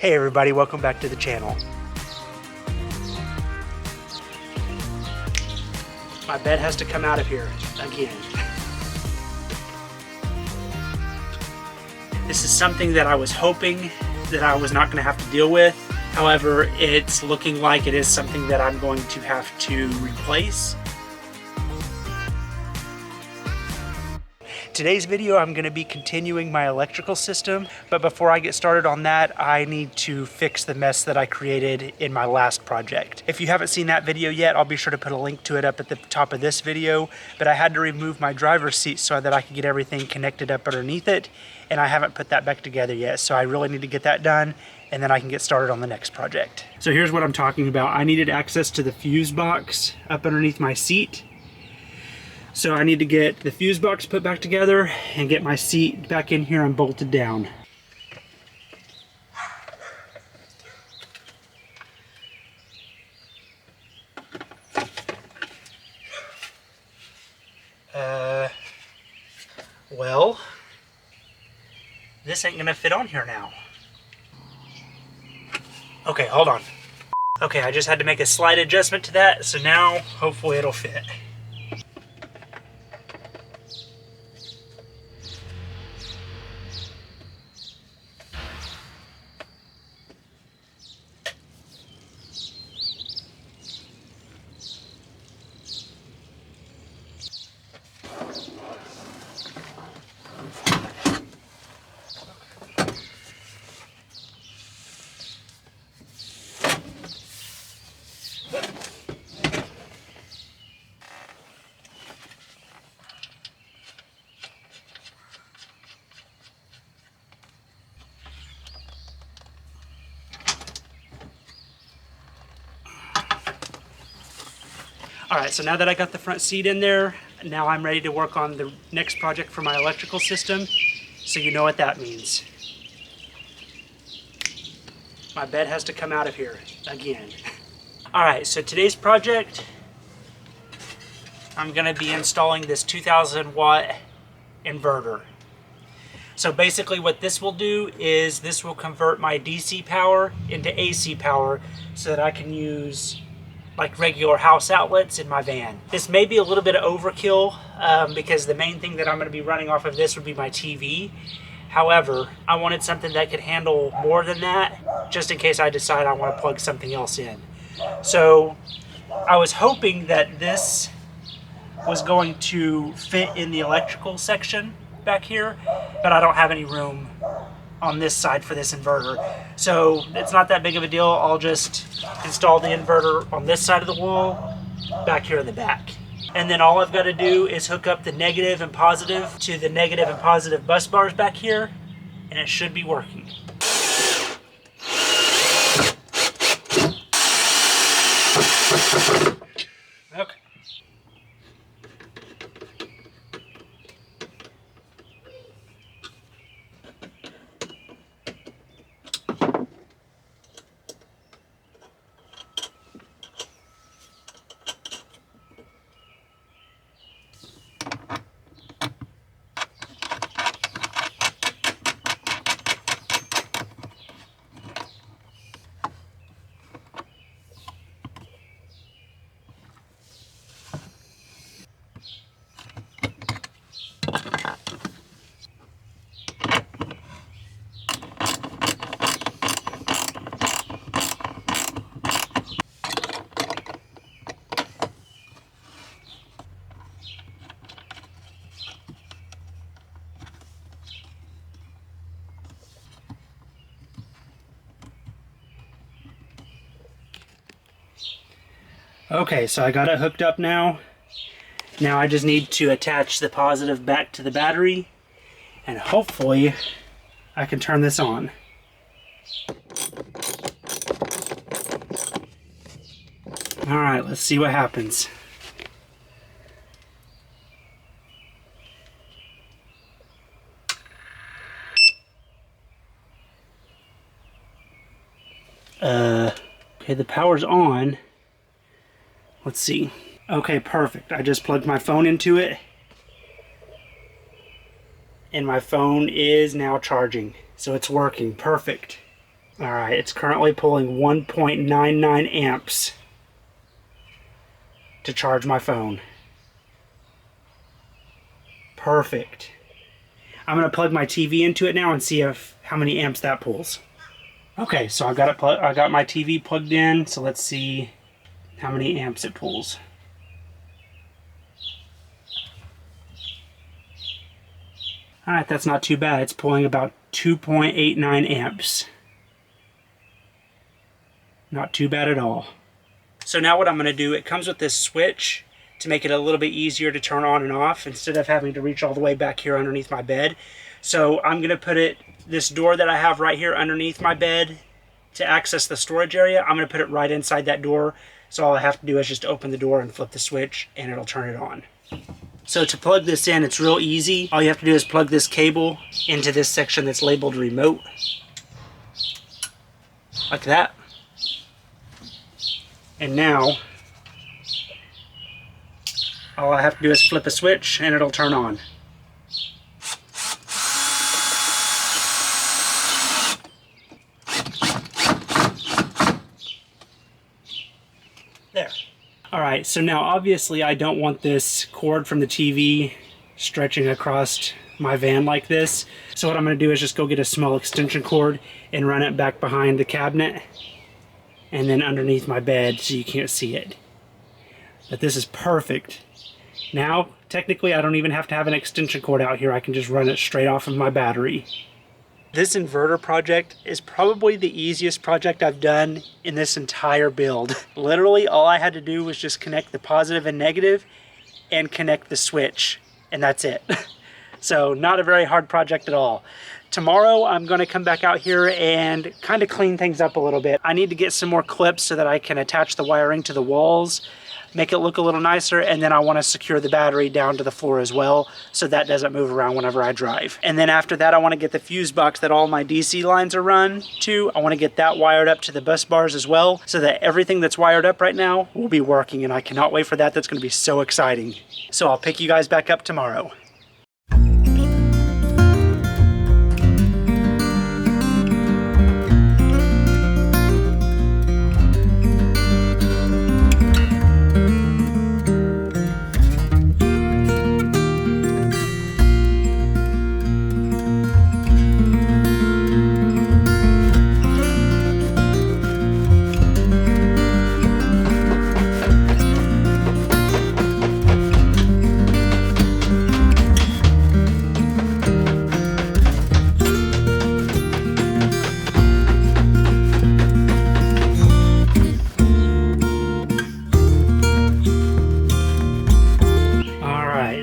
Hey everybody, welcome back to the channel. My bed has to come out of here again. This is something that I was hoping that I was not going to have to deal with. However, it's looking like it is something that I'm going to have to replace. Today's video, I'm going to be continuing my electrical system, but before I get started on that, I need to fix the mess that I created in my last project. If you haven't seen that video yet, I'll be sure to put a link to it up at the top of this video, but I had to remove my driver's seat so that I could get everything connected up underneath it, and I haven't put that back together yet, so I really need to get that done, and then I can get started on the next project. So here's what I'm talking about. I needed access to the fuse box up underneath my seat. So I need to get the fuse box put back together and get my seat back in here and bolted down. Well, this ain't gonna fit on here now. Okay, hold on. Okay, I just had to make a slight adjustment to that, so now hopefully it'll fit. Alright, so now that I got the front seat in there, now I'm ready to work on the next project for my electrical system, so you know what that means. My bed has to come out of here again. Alright, so today's project, I'm going to be installing this 2000 watt inverter. So basically what this will do is this will convert my DC power into AC power so that I can use like regular house outlets in my van. This may be a little bit of overkill because the main thing that I'm going to be running off of this would be my TV. However, I wanted something that could handle more than that, just in case I decide I want to plug something else in. So I was hoping that this was going to fit in the electrical section back here, but I don't have any room on this side for this inverter. So it's not that big of a deal. I'll just install the inverter on this side of the wall, back here in the back. And then all I've got to do is hook up the negative and positive to the negative and positive bus bars back here, and it should be working. Okay. Okay, so I got it hooked up now. Now I just need to attach the positive back to the battery, and hopefully I can turn this on. Alright, let's see what happens. Okay, the power's on. Let's see. Okay, perfect. I just plugged my phone into it. And my phone is now charging. So it's working. Perfect. All right, it's currently pulling 1.99 amps to charge my phone. Perfect. I'm gonna plug my TV into it now and see how many amps that pulls. Okay, so I got my TV plugged in, so let's see how many amps it pulls. All right, that's not too bad. It's pulling about 2.89 amps. Not too bad at all. So now what I'm going to do, it comes with this switch to make it a little bit easier to turn on and off instead of having to reach all the way back here underneath my bed. So I'm going to put this door that I have right here underneath my bed to access the storage area. I'm going to put it right inside that door. So all I have to do is just open the door and flip the switch and it'll turn it on. So to plug this in, it's real easy. All you have to do is plug this cable into this section that's labeled remote. Like that. And now, all I have to do is flip a switch and it'll turn on. There. Alright, so now obviously I don't want this cord from the TV stretching across my van like this. So what I'm going to do is just go get a small extension cord and run it back behind the cabinet and then underneath my bed so you can't see it. But this is perfect. Now, technically I don't even have to have an extension cord out here. I can just run it straight off of my battery. This inverter project is probably the easiest project I've done in this entire build. Literally, all I had to do was just connect the positive and negative and connect the switch, and that's it. So not a very hard project at all. Tomorrow, I'm gonna come back out here and kind of clean things up a little bit. I need to get some more clips so that I can attach the wiring to the walls, make it look a little nicer, and then I want to secure the battery down to the floor as well so that doesn't move around whenever I drive. And then after that, I want to get the fuse box that all my DC lines are run to. I want to get that wired up to the bus bars as well so that everything that's wired up right now will be working, and I cannot wait for that. That's going to be so exciting. So I'll pick you guys back up tomorrow.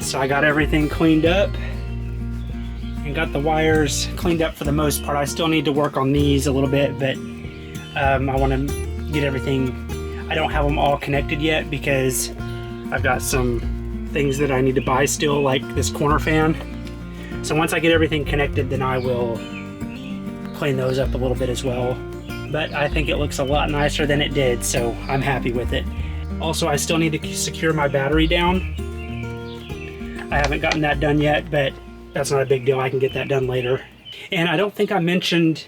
So I got everything cleaned up and got the wires cleaned up for the most part. I still need to work on these a little bit, but I want to get everything. I don't have them all connected yet because I've got some things that I need to buy still, like this corner fan. So once I get everything connected, then I will clean those up a little bit as well. But I think it looks a lot nicer than it did, so I'm happy with it. Also, I still need to secure my battery down. I haven't gotten that done yet, but that's not a big deal. I can get that done later. And I don't think I mentioned,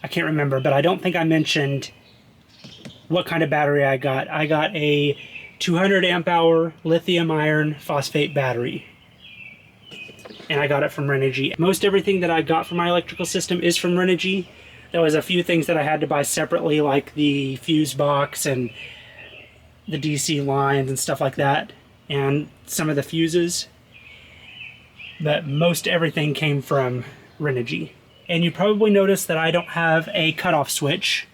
I can't remember, but I don't think I mentioned what kind of battery I got. I got a 200 amp hour lithium iron phosphate battery. And I got it from Renogy. Most everything that I got for my electrical system is from Renogy. There was a few things that I had to buy separately, like the fuse box and the DC lines and stuff like that, and some of the fuses, but most everything came from Renogy. And you probably noticed that I don't have a cutoff switch.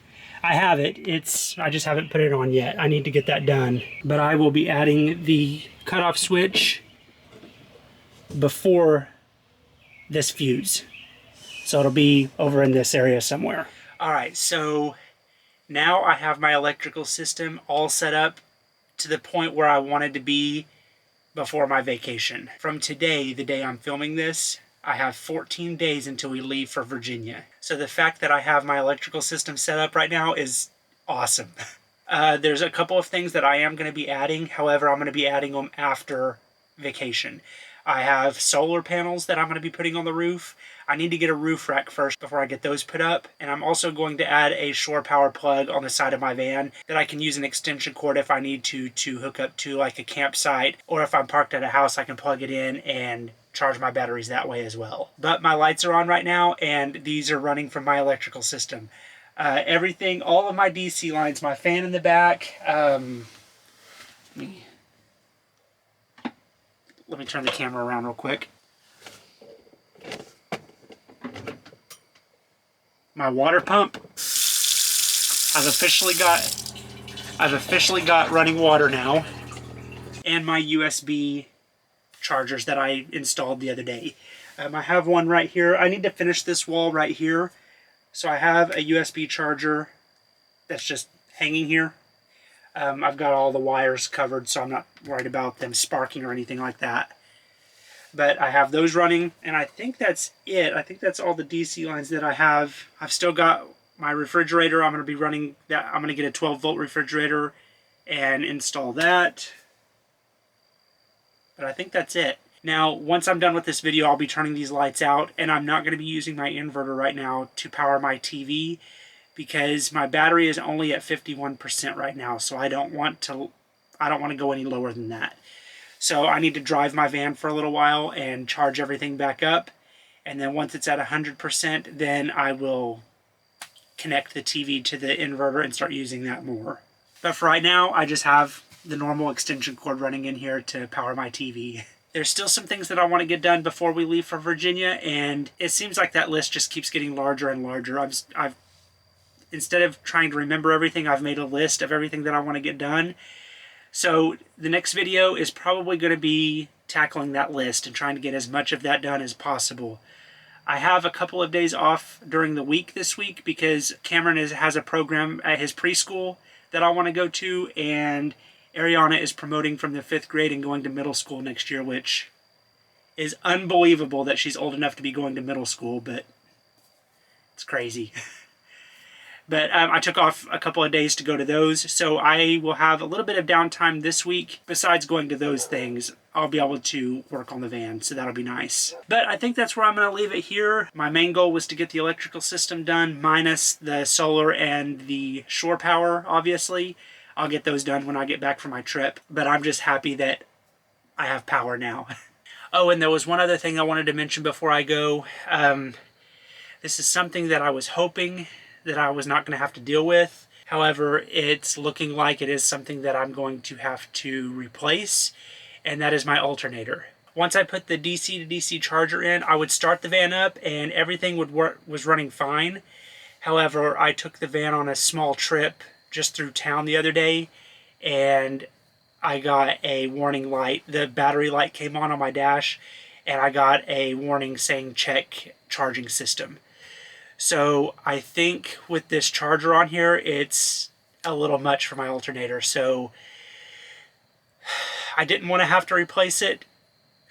I have it, I just haven't put it on yet. I need to get that done. But I will be adding the cutoff switch before this fuse. So it'll be over in this area somewhere. All right, so now I have my electrical system all set up to the point where I wanted to be before my vacation. From today, the day I'm filming this, I have 14 days until we leave for Virginia. So the fact that I have my electrical system set up right now is awesome. There's a couple of things that I am going to be adding. However, I'm going to be adding them after vacation. I have solar panels that I'm going to be putting on the roof. I need to get a roof rack first before I get those put up. And I'm also going to add a shore power plug on the side of my van that I can use an extension cord if I need to hook up to like a campsite, or if I'm parked at a house I can plug it in and charge my batteries that way as well. But my lights are on right now, and these are running from my electrical system. Everything, all of my DC lines, my fan in the back. Let me turn the camera around real quick. My water pump. I've officially got running water now, and my USB chargers that I installed the other day. I have one right here. I need to finish this wall right here. So I have a USB charger that's just hanging here. I've got all the wires covered, so I'm not worried about them sparking or anything like that. But I have those running, and I think that's it. I think that's all the DC lines that I have. I've still got my refrigerator. I'm going to be running that. I'm going to get a 12-volt refrigerator and install that. But I think that's it. Now, once I'm done with this video, I'll be turning these lights out, and I'm not going to be using my inverter right now to power my TV, because my battery is only at 51% right now, so I don't want to go any lower than that. So I need to drive my van for a little while and charge everything back up, and then once it's at 100%, then I will connect the TV to the inverter and start using that more. But for right now, I just have the normal extension cord running in here to power my TV. There's still some things that I want to get done before we leave for Virginia, and it seems like that list just keeps getting larger and larger. I've instead of trying to remember everything, I've made a list of everything that I want to get done. So the next video is probably going to be tackling that list and trying to get as much of that done as possible. I have a couple of days off during the week this week because Cameron has a program at his preschool that I want to go to, and Ariana is promoting from the 5th grade and going to middle school next year, which is unbelievable that she's old enough to be going to middle school, but it's crazy. But I took off a couple of days to go to those, so I will have a little bit of downtime this week. Besides going to those things, I'll be able to work on the van, so that'll be nice. But I think that's where I'm going to leave it here. My main goal was to get the electrical system done, minus the solar and the shore power, obviously. I'll get those done when I get back from my trip, but I'm just happy that I have power now. Oh, and there was one other thing I wanted to mention before I go. This is something that I was hoping that I was not going to have to deal with. However, it's looking like it is something that I'm going to have to replace, and that is my alternator. Once I put the DC to DC charger in, I would start the van up and everything was running fine. However, I took the van on a small trip just through town the other day, and I got a warning light. The battery light came on my dash, and I got a warning saying check charging system. So I think with this charger on here, it's a little much for my alternator. So I didn't want to have to replace it.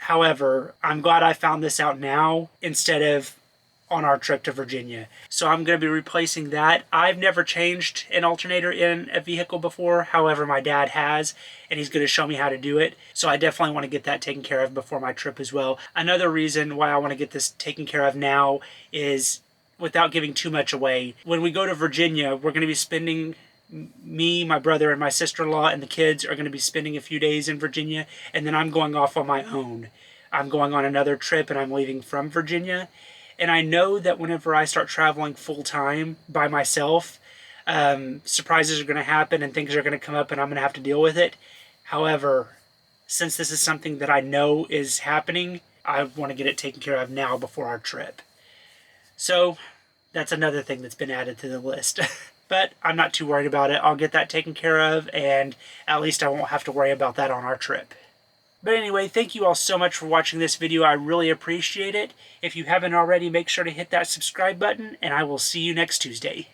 However, I'm glad I found this out now instead of on our trip to Virginia. So I'm going to be replacing that. I've never changed an alternator in a vehicle before. However, my dad has, and he's going to show me how to do it. So I definitely want to get that taken care of before my trip as well. Another reason why I want to get this taken care of now is, without giving too much away, when we go to Virginia, we're going to be spending, me, my brother, and my sister-in-law and the kids are going to be spending a few days in Virginia, and then I'm going off on my own. I'm going on another trip, and I'm leaving from Virginia. And I know that whenever I start traveling full-time by myself, surprises are going to happen and things are going to come up and I'm going to have to deal with it. However, since this is something that I know is happening, I want to get it taken care of now before our trip. So that's another thing that's been added to the list. But I'm not too worried about it. I'll get that taken care of, and at least I won't have to worry about that on our trip. But anyway, thank you all so much for watching this video. I really appreciate it. If you haven't already, make sure to hit that subscribe button, and I will see you next Tuesday.